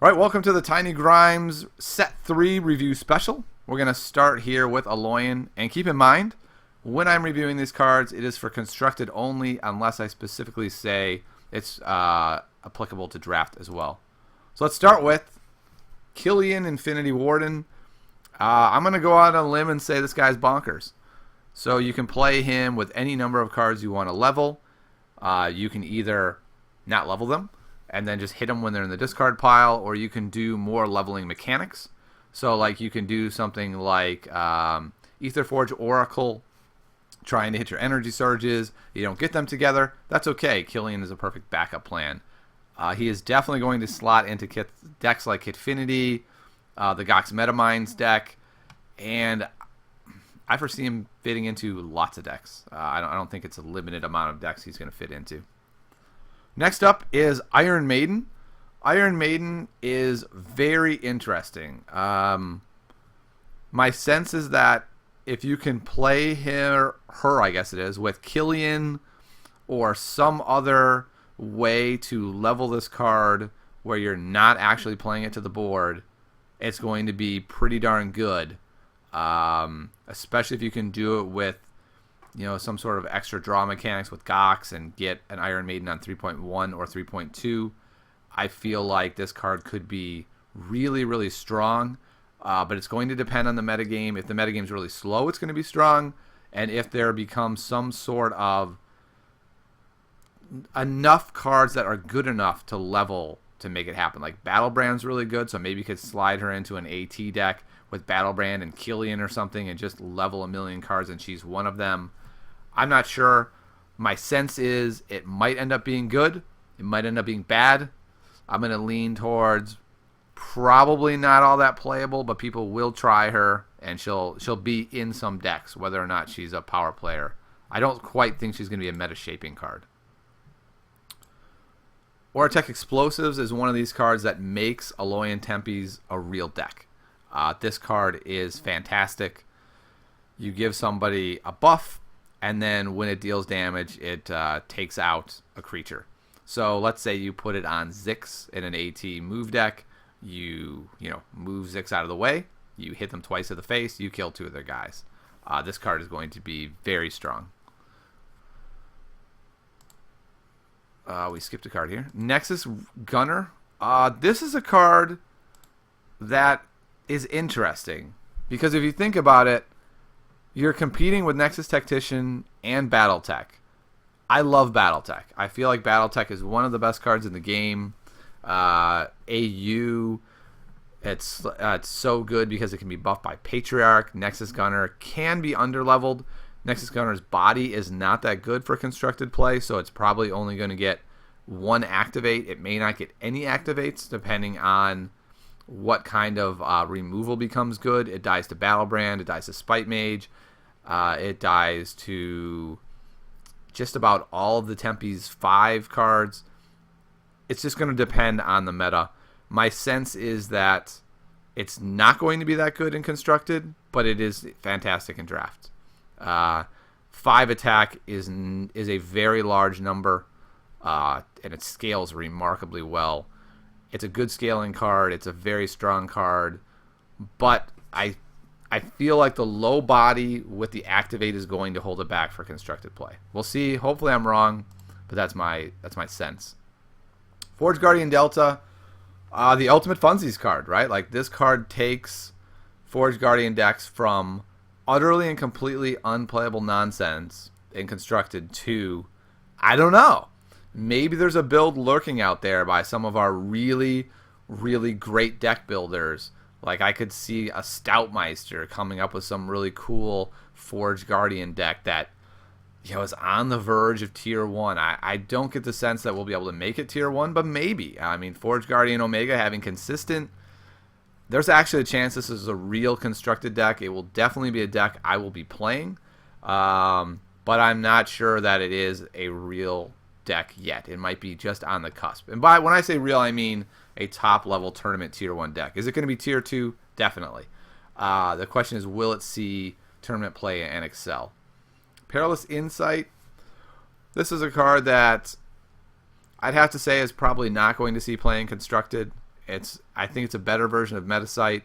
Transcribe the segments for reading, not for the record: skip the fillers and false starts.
All right, welcome to the Tiny Grimes Set 3 review special. We're going to start here with Alloyin, and keep in mind, when I'm reviewing these cards, it is for constructed only unless I specifically say it's applicable to draft as well. So let's start with Killian Infinity Warden. I'm going to go out on a limb and say this guy's bonkers. So you can play him with any number of cards you want to level. You can either not level them and then just hit them when they're in the discard pile, or you can do more leveling mechanics. So like you can do something like Aetherforge Oracle, trying to hit your energy surges. You don't get them together. That's okay. Killian is a perfect backup plan. He is definitely going to slot into decks like Kitfinity, the Gox Metamines deck, and I foresee him fitting into lots of decks. I don't think it's a limited amount of decks he's going to fit into. Next up is Iron Maiden. Iron Maiden is very interesting. My sense is that if you can play her, I guess it is, with Killian or some other way to level this card where you're not actually playing it to the board, it's going to be pretty darn good. Especially if you can do it with, some sort of extra draw mechanics with Gox and get an Iron Maiden on 3.1 or 3.2. I feel like this card could be really, really strong, but it's going to depend on the metagame. If the metagame is really slow, it's going to be strong, and if there becomes some sort of enough cards that are good enough to level to make it happen. Like Battlebrand's really good, so maybe you could slide her into an AT deck with Battlebrand and Killian or something and just level a million cards and she's one of them. I'm not sure. My sense is it might end up being good. It might end up being bad. I'm going to lean towards probably not all that playable, but people will try her and she'll be in some decks, whether or not she's a power player. I don't quite think she's going to be a meta-shaping card. Aurotech Explosives is one of these cards that makes Alloyin Tempes a real deck. This card is fantastic. You give somebody a buff, and then when it deals damage, it takes out a creature. So let's say you put it on Zix in an AT move deck. You move Zix out of the way. You hit them twice to the face. You kill two of their guys. This card is going to be very strong. We skipped a card here. Nexus Gunner. This is a card that is interesting because if you think about it, you're competing with Nexus Tactician and Battletech. I love Battletech. I feel like Battletech is one of the best cards in the game. AU, it's so good because it can be buffed by Patriarch. Nexus Gunner can be underleveled. Nexus Gunner's body is not that good for constructed play, so it's probably only going to get one activate. It may not get any activates depending on what kind of removal becomes good. It dies to Battlebrand. It dies to Spite Mage. It dies to just about all of the Tempe's 5 cards. It's just going to depend on the meta. My sense is that it's not going to be that good in constructed, but it is fantastic in draft. 5 attack is a very large number, and it scales remarkably well. It's a good scaling card. It's a very strong card, but I feel like the low body with the activate is going to hold it back for constructed play. We'll see. Hopefully I'm wrong, but that's my sense. Forge Guardian Delta, the ultimate funsies card, right? Like this card takes Forge Guardian decks from utterly and completely unplayable nonsense in constructed to, I don't know, maybe there's a build lurking out there by some of our really, really great deck builders. Like I could see a Stoutmeister coming up with some really cool Forge Guardian deck that is on the verge of tier 1. I don't get the sense that we'll be able to make it tier 1, but maybe. I mean, Forge Guardian Omega having consistent, there's actually a chance this is a real constructed deck. It will definitely be a deck I will be playing, but I'm not sure that it is a real deck yet. It might be just on the cusp. And when I say real, I mean a top-level tournament tier 1 deck. Is it going to be tier 2? Definitely. The question is, will it see tournament play and excel? Perilous Insight. This is a card that I'd have to say is probably not going to see playing constructed. I think it's a better version of Metasight.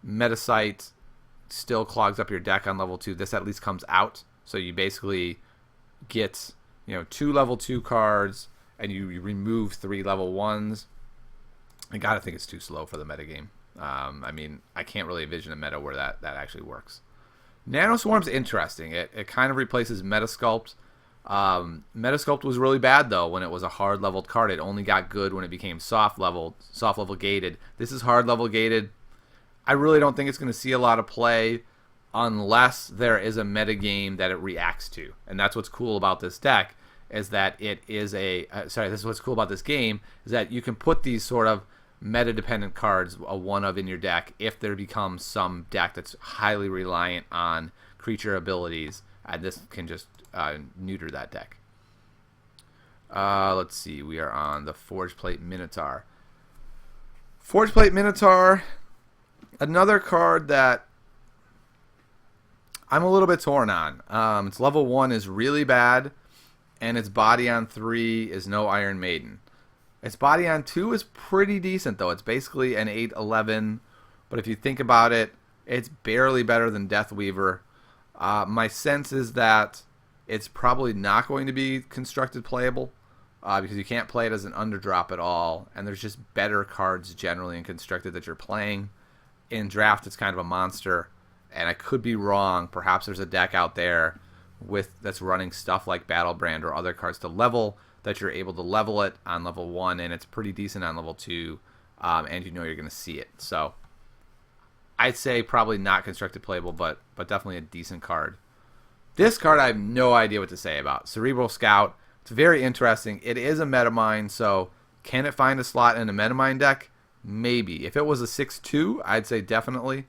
Metasight still clogs up your deck on level 2. This at least comes out, so you basically get 2 level 2 cards, and you remove 3 level 1s. I gotta think it's too slow for the metagame. I mean, I can't really envision a meta where that actually works. Nano Swarms interesting. It kind of replaces Metasculpt. Metasculpt was really bad though when it was a hard leveled card. It only got good when it became soft level gated. This is hard level gated. I really don't think it's going to see a lot of play unless there is a metagame that it reacts to. And that's what's cool about this deck, is that it is this is what's cool about this game, is that you can put these sort of meta-dependent cards, a one of in your deck, if there becomes some deck that's highly reliant on creature abilities, and this can just neuter that deck. Let's see, we are on the Forge Plate Minotaur. Forge Plate Minotaur, another card that I'm a little bit torn on. Its level 1 is really bad, and its body on 3 is no Iron Maiden. Its body on 2 is pretty decent, though. It's basically an 8/11, but if you think about it, it's barely better than Deathweaver. My sense is that it's probably not going to be constructed playable, because you can't play it as an underdrop at all, and there's just better cards generally in constructed that you're playing. In draft, it's kind of a monster, and I could be wrong. Perhaps there's a deck out there that's running stuff like Battlebrand or other cards to level, that you're able to level it on level 1, and it's pretty decent on level 2, and you're going to see it. So I'd say probably not constructed playable, but definitely a decent card. This card I have no idea what to say about. Cerebral Scout. It's very interesting. It is a metamine, so can it find a slot in a metamine deck? Maybe. If it was a 6/2, I'd say definitely.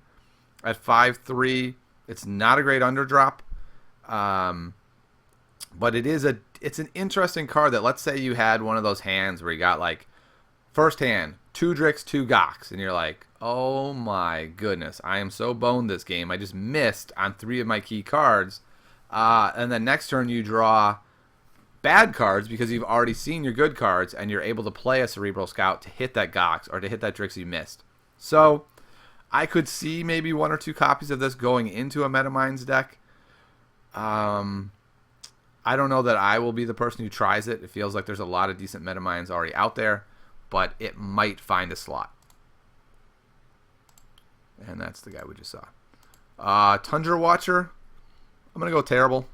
At 5/3, it's not a great underdrop. But it's an interesting card that, let's say you had one of those hands where you got like first hand 2 Drix, 2 Gox, and you're like, oh my goodness, I am so boned this game. I just missed on 3 of my key cards. And then next turn you draw bad cards because you've already seen your good cards, and you're able to play a Cerebral Scout to hit that Gox or to hit that Drix you missed. So I could see maybe 1 or 2 copies of this going into a Metamines deck. I don't know that I will be the person who tries it. It feels like there's a lot of decent Metamines already out there, but it might find a slot. And that's the guy we just saw. Tundra Watcher, I'm going to go terrible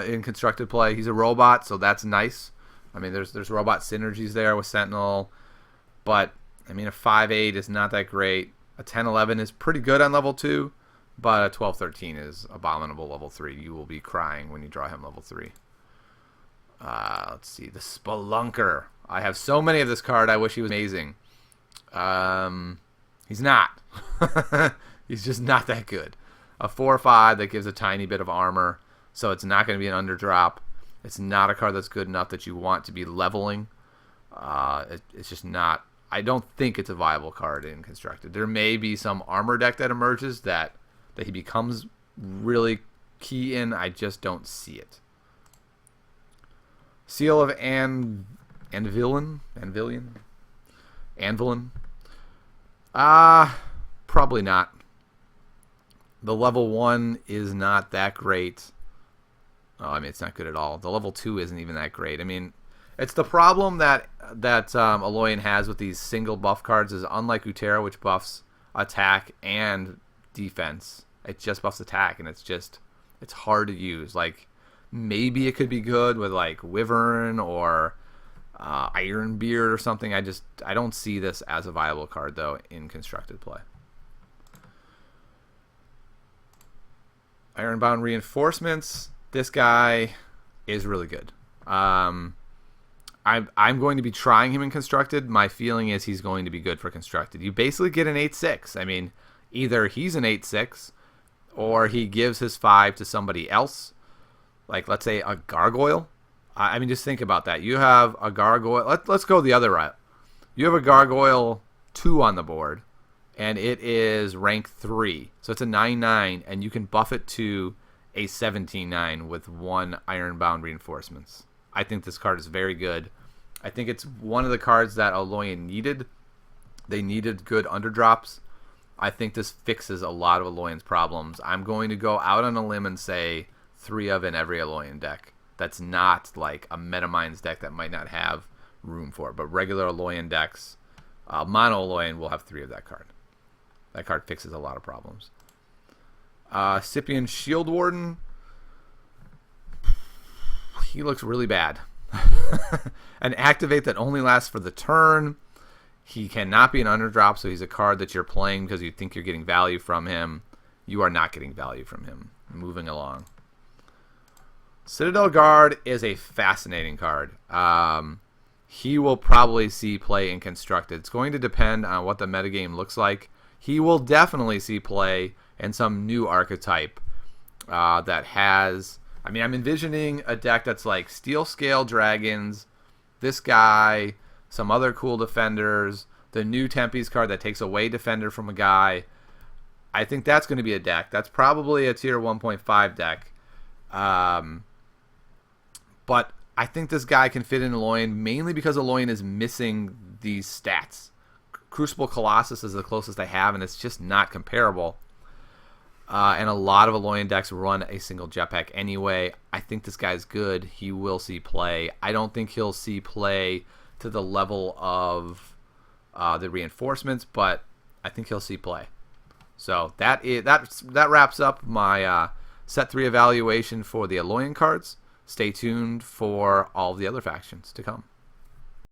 in constructed play. He's a robot, so that's nice. I mean, there's robot synergies there with Sentinel, but I mean, a 5/8 is not that great. A 10/11 is pretty good on level 2. But a 12/13 is abominable level 3. You will be crying when you draw him level 3. Let's see. The Spelunker. I have so many of this card. I wish he was amazing. He's not. He's just not that good. A 4/5 that gives a tiny bit of armor. So it's not going to be an underdrop. It's not a card that's good enough that you want to be leveling. It's just not. I don't think it's a viable card in constructed. There may be some armor deck that emerges that he becomes really key in. I just don't see it. Seal of Anvillian? Probably not. The level 1 is not that great. Oh, I mean, it's not good at all. The level 2 isn't even that great. I mean, it's the problem that Alloyin has with these single buff cards is, unlike Utera, which buffs attack and defense, it just buffs attack, and it's hard to use. Like, maybe it could be good with like Wyvern or Ironbeard or something. I don't see this as a viable card though in constructed play. Ironbound Reinforcements. This guy is really good. I'm going to be trying him in constructed. My feeling is he's going to be good for constructed. You basically get an 8/6. I mean, either he's an 8/6 or he gives his 5 to somebody else. Like, let's say a Gargoyle. I mean, just think about that. You have a Gargoyle. Let's go the other route. You have a Gargoyle 2 on the board, and it is rank 3. So it's a 9/9, and you can buff it to a 17/9 with 1 Ironbound Reinforcements. I think this card is very good. I think it's one of the cards that Alloyin needed. They needed good underdrops. I think this fixes a lot of Alloyin's problems. I'm going to go out on a limb and say 3 of in every Alloyin deck. That's not like a Metamines deck that might not have room for it. But regular Alloyin decks, mono Alloyin will have 3 of that card. That card fixes a lot of problems. Syrian Shield Warden. He looks really bad. An activate that only lasts for the turn. He cannot be an underdrop, so he's a card that you're playing because you think you're getting value from him. You are not getting value from him. Moving along. Citadel Guard is a fascinating card. He will probably see play in Constructed. It's going to depend on what the metagame looks like. He will definitely see play in some new archetype that has... I mean, I'm envisioning a deck that's like Steel Scale Dragons, this guy, some other cool defenders, the new Tempe's card that takes away Defender from a guy. I think that's going to be a deck. That's probably a tier 1.5 deck. But I think this guy can fit in Alloyin mainly because Alloyin is missing these stats. Crucible Colossus is the closest I have, and it's just not comparable. And a lot of Alloyin decks run a single jetpack anyway. I think this guy's good. He will see play. I don't think he'll see play to the level of the reinforcements, but I think he'll see play. So that wraps up my set 3 evaluation for the Alloyin cards. Stay tuned for all the other factions to come.